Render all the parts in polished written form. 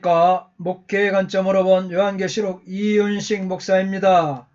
목회의 관점으로 본 요한계시록 이윤식 목사입니다.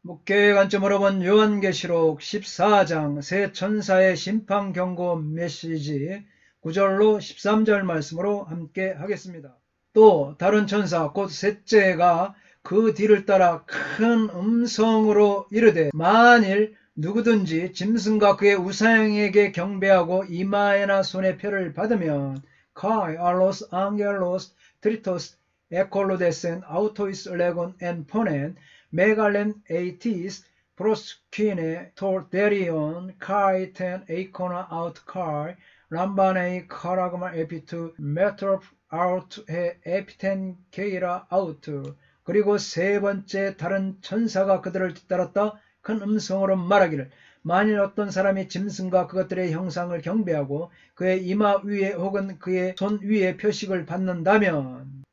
목회의 관점으로 본 요한계시록 14장 새 천사의 심판 경고 메시지 9절로 13절 말씀으로 함께 하겠습니다. 또 다른 천사 곧 셋째가 그 뒤를 따라 큰 음성으로 이르되 만일 누구든지 짐승과 그의 우상에게 경배하고 이마에나 손에 표를 받으면 Kai, Alos, Angelos, Tritos, Ekolodesen, Autois, Legon, and Ponen, Megalen, Eitis, Proskine, Torderion, Kai, Ten, Eikona, Out, Kai, Rambanei, Karagma, Epitu, Metrop, Out, Epiten, Keira, Out. 그리고 세 번째 다른 천사가 그들을 뒤따랐다 큰 음성으로 말하기를 만일 어떤 사람이 짐승과 그것들의 형상을 경배하고 그의 이마 위에 혹은 그의 손 위에 표식을 받는다면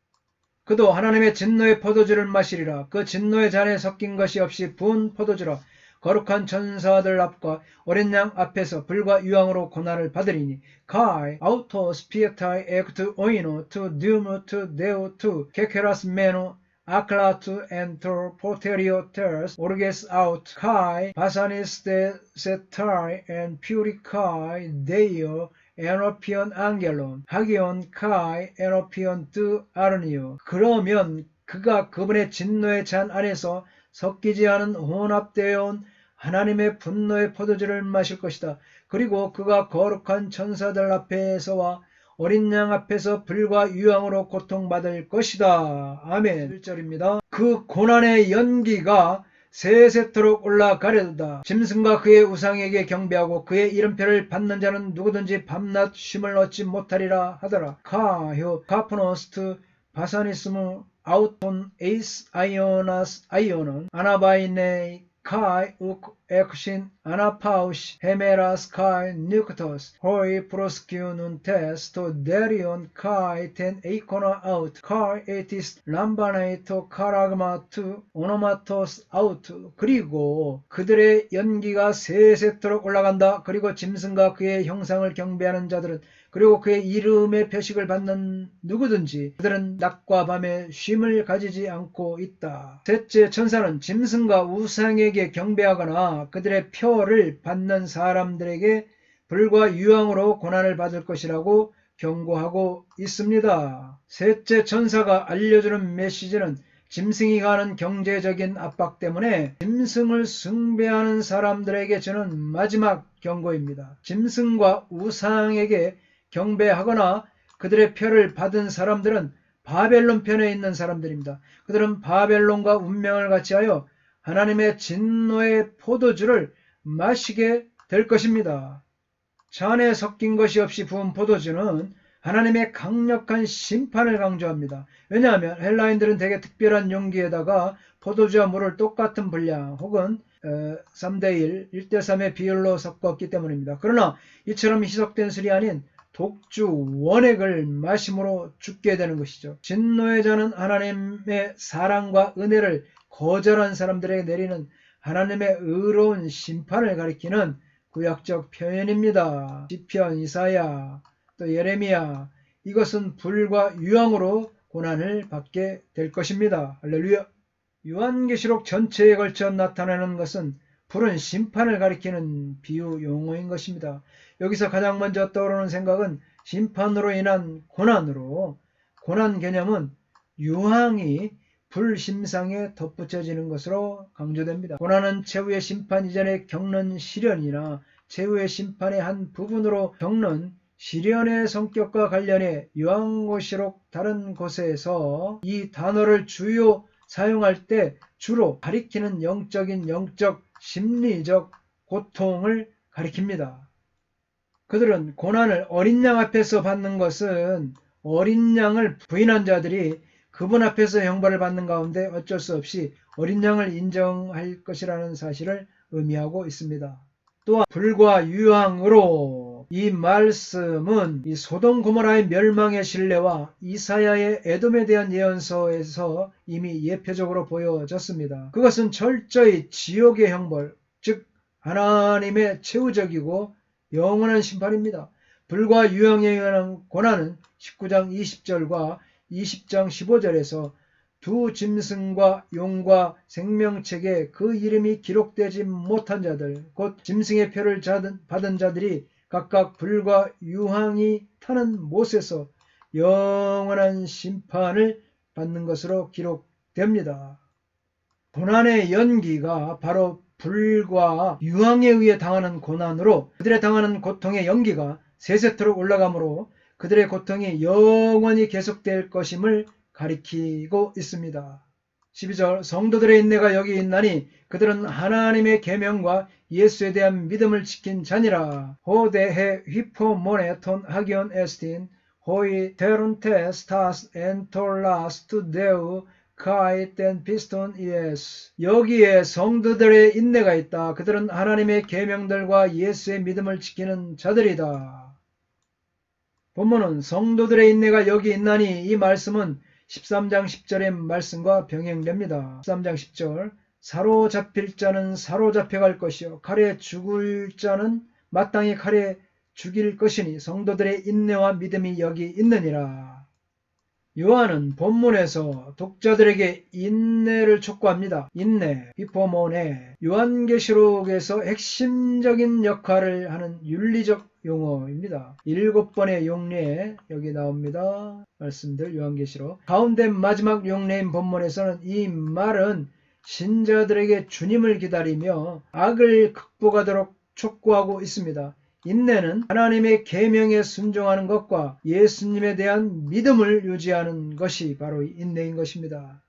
그도 하나님의 진노의 포도주를 마시리라. 그 진노의 잔에 섞인 것이 없이 부은 포도주라. 거룩한 천사들 앞과 어린 양 앞에서 불과 유황으로 고난을 받으리니 Kai, autos, pietai, ectu, oino, tu, diumu, tu, deu, tu, kekeras menu, Aklatu enter poterioteres orges aut kai basanis de setai and purikai deo enopion angelon hagion kai enopion tu arnio. 그러면 그가 그분의 진노의 잔 안에서 섞이지 않은 혼합되어 온 하나님의 분노의 포도주를 마실 것이다. 그리고 그가 거룩한 천사들 앞에서와 어린 양 앞에서 불과 유황으로 고통받을 것이다. 아멘. 1절입니다. 그 고난의 연기가 세세토록 올라가려다. 짐승과 그의 우상에게 경배하고 그의 이름표를 받는 자는 누구든지 밤낮 쉼을 얻지 못하리라 하더라. 카효 카프노스트 바사니스무 아우톤 에이스 아이오나스 아이오는 아나바이네이 Kai uk eksin anapaus hemeras kai nuktos hoi proskiununtes to derion kai ten eikona out kai etis 람바네이토 카라그마 투 오노마토스 아웃. 그리고 그들의 연기가 세세토록 올라간다. 그리고 짐승과 그의 형상을 경배하는 자들은 그리고 그의 이름의 표식을 받는 누구든지 그들은 낮과 밤에 쉼을 가지지 않고 있다. 셋째 천사는 짐승과 우상에게 경배하거나 그들의 표를 받는 사람들에게 불과 유황으로 고난을 받을 것이라고 경고하고 있습니다. 셋째 천사가 알려주는 메시지는 짐승이 가하는 경제적인 압박 때문에 짐승을 숭배하는 사람들에게 주는 마지막 경고입니다. 짐승과 우상에게 경배하거나 그들의 표를 받은 사람들은 바벨론 편에 있는 사람들입니다. 그들은 바벨론과 운명을 같이하여 하나님의 진노의 포도주를 마시게 될 것입니다. 잔에 섞인 것이 없이 부은 포도주는 하나님의 강력한 심판을 강조합니다. 왜냐하면 헬라인들은 되게 특별한 용기에다가 포도주와 물을 똑같은 분량 혹은 3대1, 1대3의 비율로 섞었기 때문입니다. 그러나 이처럼 희석된 술이 아닌 독주 원액을 마심으로 죽게 되는 것이죠. 진노의 잔은 하나님의 사랑과 은혜를 거절한 사람들에게 내리는 하나님의 의로운 심판을 가리키는 구약적 표현입니다. 시편, 이사야, 또 예레미야, 이것은 불과 유황으로 고난을 받게 될 것입니다. 할렐루야. 요한계시록 전체에 걸쳐 나타나는 것은 불은 심판을 가리키는 비유 용어인 것입니다. 여기서 가장 먼저 떠오르는 생각은 심판으로 인한 고난으로, 고난 개념은 유황이 불심상에 덧붙여지는 것으로 강조됩니다. 고난은 최후의 심판 이전에 겪는 시련이나 최후의 심판의 한 부분으로 겪는 시련의 성격과 관련해 요한계시록 다른 곳에서 이 단어를 주요 사용할 때 주로 가리키는 영적 심리적 고통을 가리킵니다. 그들은 고난을 어린 양 앞에서 받는 것은 어린 양을 부인한 자들이 그분 앞에서 형벌을 받는 가운데 어쩔 수 없이 어린 양을 인정할 것이라는 사실을 의미하고 있습니다. 또한 불과 유황으로 이 말씀은 이 소돔 고모라의 멸망의 신뢰와 이사야의 에돔에 대한 예언서에서 이미 예표적으로 보여졌습니다. 그것은 철저히 지옥의 형벌, 즉 하나님의 최후적이고 영원한 심판입니다. 불과 유황에 의한 고난은 19장 20절과 20장 15절에서 두 짐승과 용과 생명책에 그 이름이 기록되지 못한 자들, 곧 짐승의 표를 받은 자들이 각각 불과 유황이 타는 못에서 영원한 심판을 받는 것으로 기록됩니다. 고난의 연기가 바로 불과 유황에 의해 당하는 고난으로 그들의 당하는 고통의 연기가 세세토록 올라가므로 그들의 고통이 영원히 계속될 것임을 가리키고 있습니다. 12절 성도들의 인내가 여기 있나니 그들은 하나님의 계명과 예수에 대한 믿음을 지킨 자니라. 호데헤 휘포모네 톤 하기온 에스틴 호이 테룬테 스타스 엔톨라스 투데우 카이 땐 피스톤 이에스. 여기에 성도들의 인내가 있다. 그들은 하나님의 계명들과 예수의 믿음을 지키는 자들이다. 본문은 성도들의 인내가 여기 있나니 이 말씀은 13장 10절의 말씀과 병행됩니다. 13장 10절 사로잡힐 자는 사로잡혀갈 것이요 칼에 죽을 자는 마땅히 칼에 죽일 것이니 성도들의 인내와 믿음이 여기 있느니라. 요한은 본문에서 독자들에게 인내를 촉구합니다. 인내, 히포모네, 요한계시록에서 핵심적인 역할을 하는 윤리적 용어입니다. 7번의 용례 여기 나옵니다. 말씀들 요한계시록 가운데 마지막 용례인 본문에서는 이 말은 신자들에게 주님을 기다리며 악을 극복하도록 촉구하고 있습니다. 인내는 하나님의 계명에 순종하는 것과 예수님에 대한 믿음을 유지하는 것이 바로 인내인 것입니다.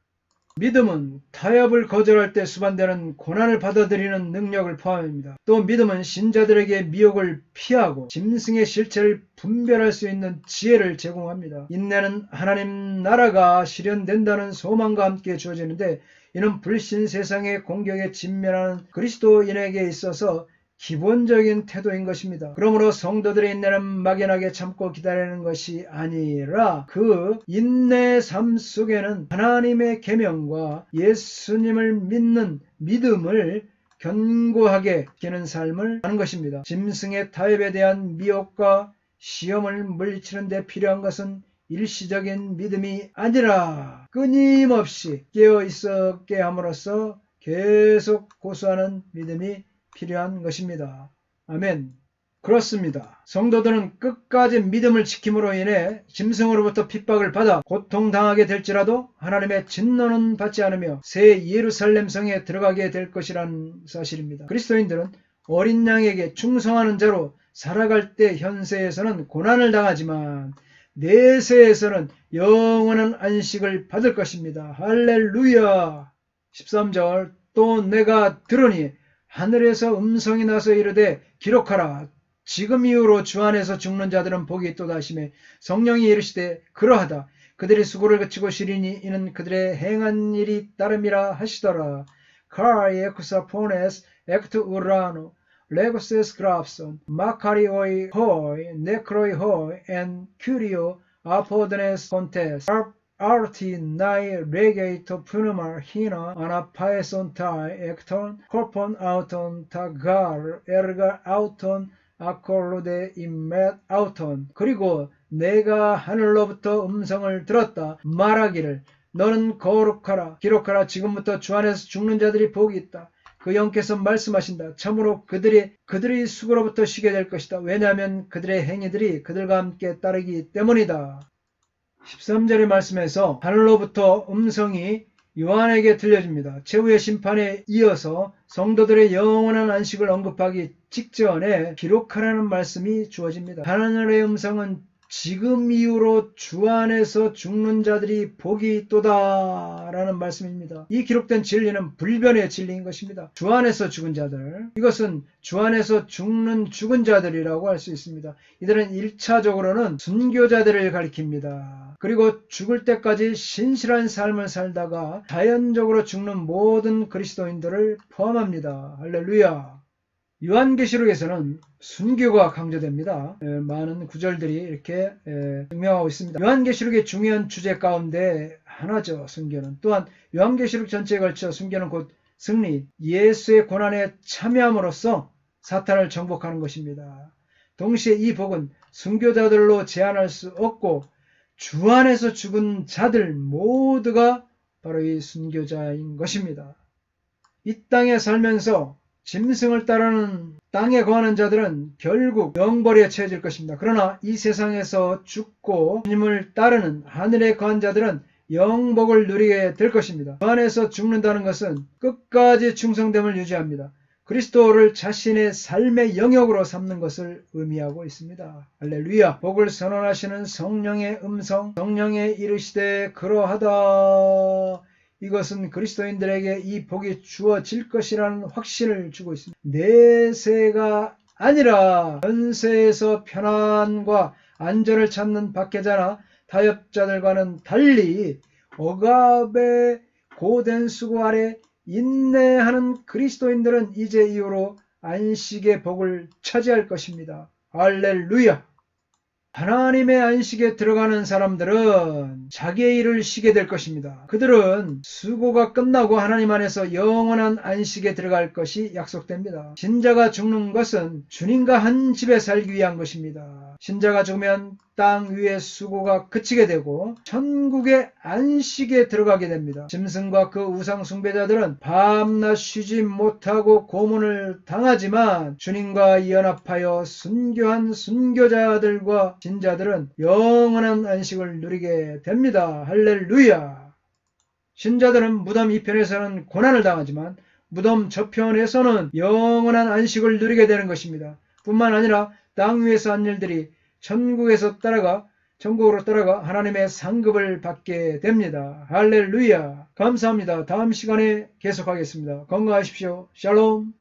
믿음은 타협을 거절할 때 수반되는 고난을 받아들이는 능력을 포함합니다. 또 믿음은 신자들에게 미혹을 피하고 짐승의 실체를 분별할 수 있는 지혜를 제공합니다. 인내는 하나님 나라가 실현된다는 소망과 함께 주어지는데 이는 불신 세상의 공격에 직면하는 그리스도인에게 있어서 기본적인 태도인 것입니다. 그러므로 성도들의 인내는 막연하게 참고 기다리는 것이 아니라 그 인내의 삶 속에는 하나님의 계명과 예수님을 믿는 믿음을 견고하게 지키는 삶을 하는 것입니다. 짐승의 타협에 대한 미혹과 시험을 물리치는 데 필요한 것은 일시적인 믿음이 아니라 끊임없이 깨어 있었게 함으로써 계속 고수하는 믿음이 필요한 것입니다. 아멘. 그렇습니다. 성도들은 끝까지 믿음을 지킴으로 인해 짐승으로부터 핍박을 받아 고통당하게 될지라도 하나님의 진노는 받지 않으며 새 예루살렘 성에 들어가게 될 것이라는 사실입니다. 그리스도인들은 어린 양에게 충성하는 자로 살아갈 때 현세에서는 고난을 당하지만 내세에서는 영원한 안식을 받을 것입니다. 할렐루야. 13절 또 내가 들으니 하늘에서 음성이 나서 이르되 기록하라. 지금 이후로 주 안에서 죽는 자들은 복이 있도다 하시매 성령이 이르시되 그러하다. 그들이 수고를 그치고 쉬리니 이는 그들의 행한 일이 따름이라 하시더라. 카이 에쿠사 포네스 엑투 우라노 레고세스 그랍손 마카리오이 호이 네크로이 호이 엔 큐리오 아포드네스 콘테스 Arti nai regeito pneuma hina anapaeson tai ekton corpon auton tagar erga auton 아콜로데 임맷 아우톤. 그리고 내가 하늘로부터 음성을 들었다. 말하기를 너는 거룩하라 기록하라. 지금부터 주 안에서 죽는 자들이 복이 있다. 그 영께서 말씀하신다. 참으로 그들이 수고로부터 쉬게 될 것이다. 왜냐하면 그들의 행위들이 그들과 함께 따르기 때문이다. 13절의 말씀에서 하늘로부터 음성이 요한에게 들려집니다. 최후의 심판에 이어서 성도들의 영원한 안식을 언급하기 직전에 기록하라는 말씀이 주어집니다. 하늘의 음성은 지금 이후로 주 안에서 죽는 자들이 복이 있도다 라는 말씀입니다. 이 기록된 진리는 불변의 진리인 것입니다. 주 안에서 죽은 자들, 이것은 주 안에서 죽은 자들이라고 할 수 있습니다. 이들은 1차적으로는 순교자들을 가리킵니다. 그리고 죽을 때까지 신실한 삶을 살다가 자연적으로 죽는 모든 그리스도인들을 포함합니다. 할렐루야. 요한계시록에서는 순교가 강조됩니다. 많은 구절들이 이렇게 증명하고 있습니다. 요한계시록의 중요한 주제 가운데 하나죠. 순교는. 또한 요한계시록 전체에 걸쳐 순교는 곧 승리, 예수의 고난에 참여함으로써 사탄을 정복하는 것입니다. 동시에 이 복은 순교자들로 제한할 수 없고 주 안에서 죽은 자들 모두가 바로 이 순교자인 것입니다. 이 땅에 살면서 짐승을 따르는 땅에 거하는 자들은 결국 영벌에 처해질 것입니다. 그러나 이 세상에서 죽고 주님을 따르는 하늘에 거한 자들은 영복을 누리게 될 것입니다. 그 안에서 죽는다는 것은 끝까지 충성됨을 유지합니다. 그리스도를 자신의 삶의 영역으로 삼는 것을 의미하고 있습니다. 할렐루야. 복을 선언하시는 성령의 음성, 성령에 이르시되 그러하다. 이것은 그리스도인들에게 이 복이 주어질 것이라는 확신을 주고 있습니다. 내세가 아니라 현세에서 편안과 안전을 찾는 박해자나 타협자들과는 달리 억압의 고된 수고 아래 인내하는 그리스도인들은 이제 이후로 안식의 복을 차지할 것입니다. 할렐루야! 하나님의 안식에 들어가는 사람들은 자기의 일을 쉬게 될 것입니다. 그들은 수고가 끝나고 하나님 안에서 영원한 안식에 들어갈 것이 약속됩니다. 신자가 죽는 것은 주님과 한 집에 살기 위한 것입니다. 신자가 죽으면 땅 위의 수고가 그치게 되고 천국의 안식에 들어가게 됩니다. 짐승과 그 우상 숭배자들은 밤낮 쉬지 못하고 고문을 당하지만 주님과 연합하여 순교한 순교자들과 신자들은 영원한 안식을 누리게 됩니다. 할렐루야. 신자들은 무덤 이편에서는 고난을 당하지만 무덤 저편에서는 영원한 안식을 누리게 되는 것입니다. 뿐만 아니라 땅 위에서 한 일들이 천국으로 따라가 하나님의 상급을 받게 됩니다. 할렐루야. 감사합니다. 다음 시간에 계속하겠습니다. 건강하십시오. 샬롬.